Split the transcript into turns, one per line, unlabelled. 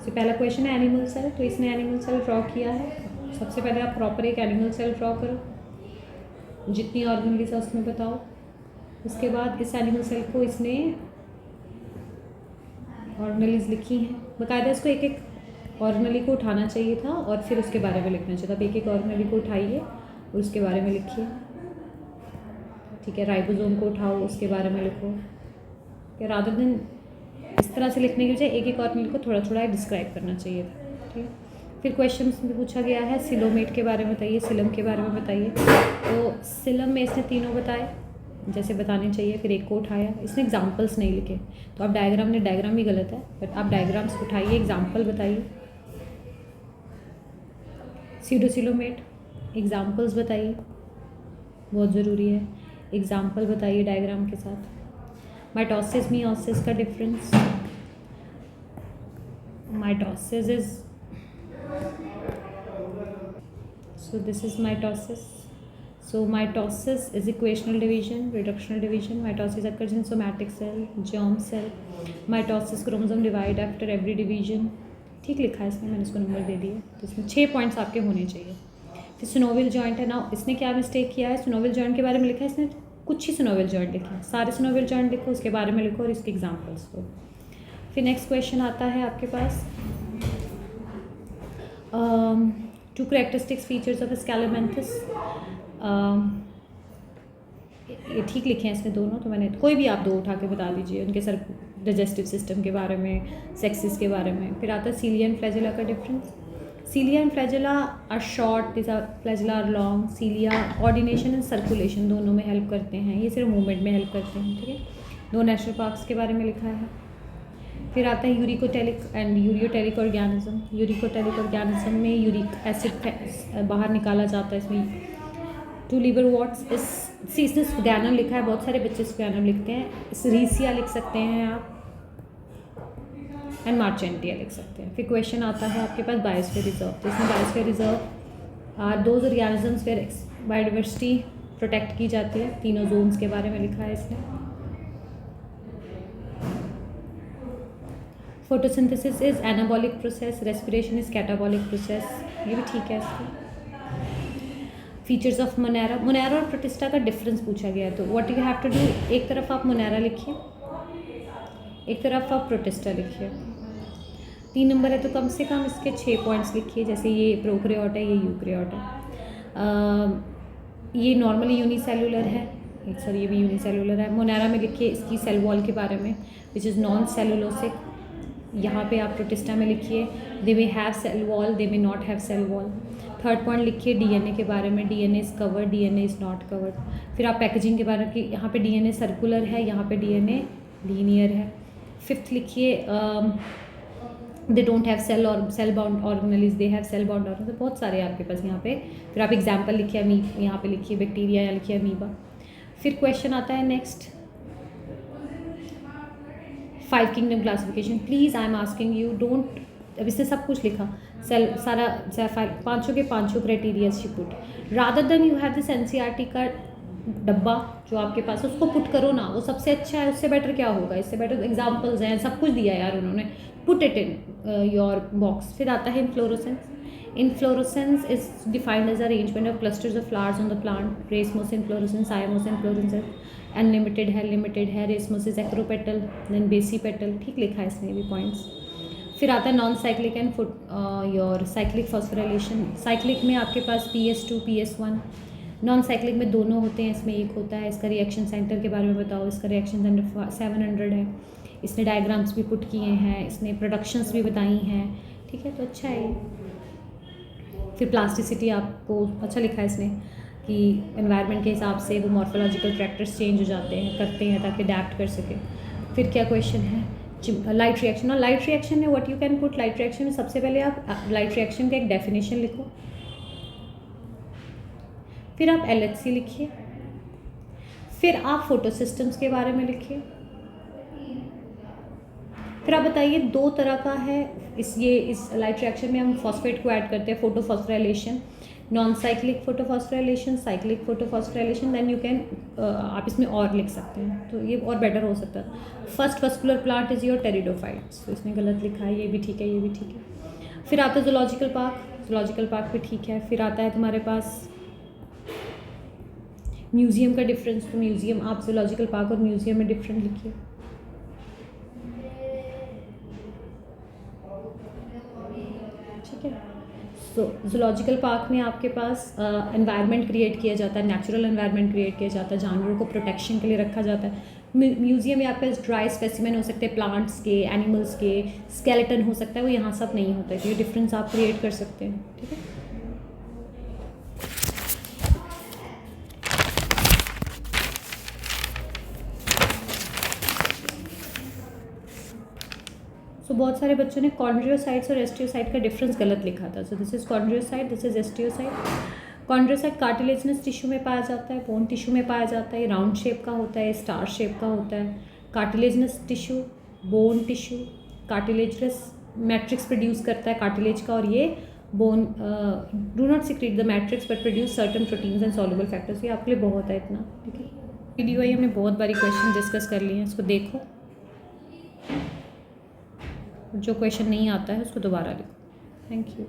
तो पहला क्वेश्चन है एनिमल सेल, तो इसने एनिमल सेल ड्रॉ किया है। सबसे पहले आप प्रॉपर एक एनिमल सेल ड्रॉ करो, जितनी ऑर्गेनलीज है उसमें बताओ। उसके बाद इस एनिमल सेल को इसने ऑर्गेनलीज लिखी हैं बाकायदा। इसको एक एक ऑर्गेनली को उठाना चाहिए था और फिर उसके बारे में लिखना चाहिए था। अब एक एक ऑर्गेनली को उठाइए और उसके बारे में लिखिए। ठीक है, राइबोसोम को उठाओ, उसके बारे में लिखो। क्या रादर देन इस तरह से लिखने की बजाय एक एक ऑर्गेनली को थोड़ा थोड़ा डिस्क्राइब करना चाहिए था। ठीक है, फिर क्वेश्चन में पूछा गया है सिलोमेट के बारे में बताइए, सिलम के बारे में बताइए। तो सिलम में इसने तीनों बताए जैसे बताने चाहिए, फिर एक को उठाया। इसने एग्जाम्पल्स नहीं लिखे, तो आप डायग्राम भी गलत है, बट आप डायग्राम्स उठाइए, एग्जाम्पल बताइए। सीडोसिलोमेट, एग्जाम्पल्स बताइए, बहुत ज़रूरी है। एग्जाम्पल बताइए डायग्राम के साथ। माइटोसिस मियोसिस का difference. Mitosis is so this is mitosis. So mitosis is equational division, reductional division. Mitosis occurs in somatic cell, germ cell. Mitosis chromosome divide after every division. ठीक लिखा है इसमें, मैंने इसको नंबर दे दिए। तो इसमें 6 पॉइंट्स आपके होने चाहिए। फिर सिनोवियल जॉइंट है ना, इसने क्या मिस्टेक किया है, सिनोवियल जॉइंट के बारे में लिखा है इसने कुछ ही सिनोवियल जॉइंट लिखे हैं। सारे सिनोवियल जॉइंट लिखो, उसके बारे में लिखो और इसके एग्जाम्पल्स दो। फिर नेक्स्ट क्वेश्चन आता है आपके पास टू कैरेक्टरिस्टिक्स फीचर्स ऑफ स्कैलोमेंथस। ये ठीक लिखे हैं इसमें दोनों, तो मैंने कोई भी आप दो उठा के बता दीजिए उनके सर डाइजेस्टिव सिस्टम के बारे में, सेक्सिस के बारे में। फिर आता है सीलिया एंड फ्लैजेला का डिफरेंस। Cilia and flagella are short, this are flagella are long. Cilia coordination and circulation दोनों में हेल्प करते हैं, ये सिर्फ मूवमेंट में हेल्प करते हैं। ठीक है, 2 नेशनल पार्क्स के बारे में लिखा है। फिर आता है uricotelic and ureotelic organism. Uricotelic organism में यूरिक एसिड बाहर निकाला जाता है। इसमें 2 लिवर वॉट्स, इसने स्फुगैनम लिखा है, बहुत सारे बच्चे स्फुगैनम लिखते हैं। इस रीसिया लिख सकते हैं आप, एंड मार्चेंटिया लिख सकते हैं। फिर क्वेश्चन आता है आपके पास बायोस्फीयर रिजर्व। तो इसमें biosphere reserve are those organisms where biodiversity protect की जाती है। तीनों जोन्स के बारे में लिखा है इसने। Photosynthesis is anabolic process, respiration is catabolic process, ये भी ठीक है इसका। फीचर्स ऑफ मोनेरा, मोनेरा और प्रोटिस्टा का डिफरेंस पूछा गया है, तो what you have to do, एक तरफ आप मोनेरा लिखिए, एक तरफ आप प्रोटिस्टा लिखिए। 3 नंबर है तो कम से कम इसके 6 पॉइंट्स लिखिए, जैसे ये प्रोकैरियोट है, ये यूकैरियोट है। ये नॉर्मली यूनिसेलुलर है, सर ये भी यूनिसेलुलर है। मोनेरा में लिखिए इसकी सेल वॉल के बारे में, विच इज़ नॉन सेलुलोसिक। यहाँ पे आप प्रोटिस्टा में लिखिए they may have cell wall, they may not have cell wall. 3rd point लिखिए डीएनए के बारे में, DNA is covered, DNA is not covered. फिर आप पैकेजिंग के बारे में कि यहाँ पे डीएनए सर्कुलर है, यहाँ पे डीएनए लीनियर है। 5th लिखिए दे डोंट हैव सेल और cell bound organelles, they have cell bound organelles. बहुत सारे आपके पास यहाँ पे। फिर आप एग्जाम्पल लिखिए, यहाँ पे लिखिए बैक्टीरिया या लिखिए अमीबा। फिर क्वेश्चन आता है next 5 kingdom classification. Please I am asking you don't, अब इसने सब कुछ लिखा, सेल सारा 5 के 5 criteria she put, rather than you have this NCERT का डब्बा जो आपके पास, उसको पुट करो ना, वो सबसे अच्छा है। उससे बेटर क्या होगा, इससे बेटर एग्जाम्पल्स हैं, सब कुछ दिया यार उन्होंने, put it in your box. फिर आता है inflorescence. Inflorescence is defined as arrangement of clusters of flowers on the plant. Racemose inflorescence, cymose inflorescence, unlimited है, लिमिटेड है, racemose is acropetal, then basipetal. ठीक लिखा है इसमें भी पॉइंट्स। फिर आता है non cyclic and your cyclic phosphorylation. Cyclic में आपके पास PS2 PS1, नॉन साइक्लिक में दोनों होते हैं, इसमें एक होता है। इसका रिएक्शन सेंटर के बारे में बताओ, इसका रिएक्शन सेंटर 700 है। इसने डायग्राम्स भी पुट किए हैं, इसने प्रोडक्शंस भी बताई हैं। ठीक है, तो अच्छा है ये। फिर प्लास्टिसिटी आपको अच्छा लिखा है इसने कि एनवायरनमेंट के हिसाब से वो मॉर्फोलॉजिकल कैरेक्टर्स चेंज हो जाते हैं, करते हैं ताकि अडैप्ट कर सके। फिर क्या क्वेश्चन है, लाइट रिएक्शन। और लाइट रिएक्शन में what you can put, light reaction में सबसे पहले आप लाइट रिएक्शन का एक डेफिनेशन लिखो, फिर आप LHC लिखिए, फिर आप फोटो सिस्टम्स के बारे में लिखिए, फिर आप बताइए 2 तरह का है इस लाइट रिएक्शन में हम फॉस्फेट को ऐड करते हैं, photophosphorylation. Non cyclic photophosphorylation, cyclic photophosphorylation, then you can आप इसमें और लिख सकते हैं, तो ये और बेटर हो सकता है। First vascular plant is your pteridophytes, तो इसने गलत लिखा है, ये भी ठीक है, ये भी ठीक है। फिर आता है जूलॉजिकल पार्क, जूलॉजिकल पार्क भी ठीक है। फिर आता है तुम्हारे पास म्यूज़ियम का डिफरेंस, तो म्यूज़ियम आप जूलॉजिकल पार्क और म्यूज़ियम में डिफरेंट लिखिए। ठीक है, सो जूलॉजिकल पार्क में आपके पास एनवायरनमेंट क्रिएट किया जाता है, नेचुरल एनवायरनमेंट क्रिएट किया जाता है, जानवरों को प्रोटेक्शन के लिए रखा जाता है। म्यूज़ियम में आपके पास ड्राई स्पेसिमेन हो सकते हैं, प्लांट्स के, एनिमल्स के, स्केलेटन हो सकता है, वो यहाँ सब नहीं होता है, तो ये डिफरेंस आप क्रिएट कर सकते हैं। ठीक है, सो बहुत सारे बच्चों ने कॉन्ड्रियोसाइट्स और एस्टियोसाइट का डिफरेंस गलत लिखा था। So this is chondrocyte, this is osteocyte. Chondrocyte cartilaginous tissue में पाया जाता है, बोन टिश्यू में पाया जाता है, राउंड शेप का होता है, स्टार शेप का होता है। Cartilaginous tissue, bone tissue, cartilaginous matrix produce करता है कार्टिलेज का, और ये bone do not secrete the matrix but produce certain proteins and soluble factors. ये आपके लिए बहुत है इतना। ठीक है, वीडियो ही हमने बहुत बारी क्वेश्चन डिस्कस कर लिए हैं, इसको देखो, जो क्वेश्चन नहीं आता है उसको दोबारा लिखो। Thank you.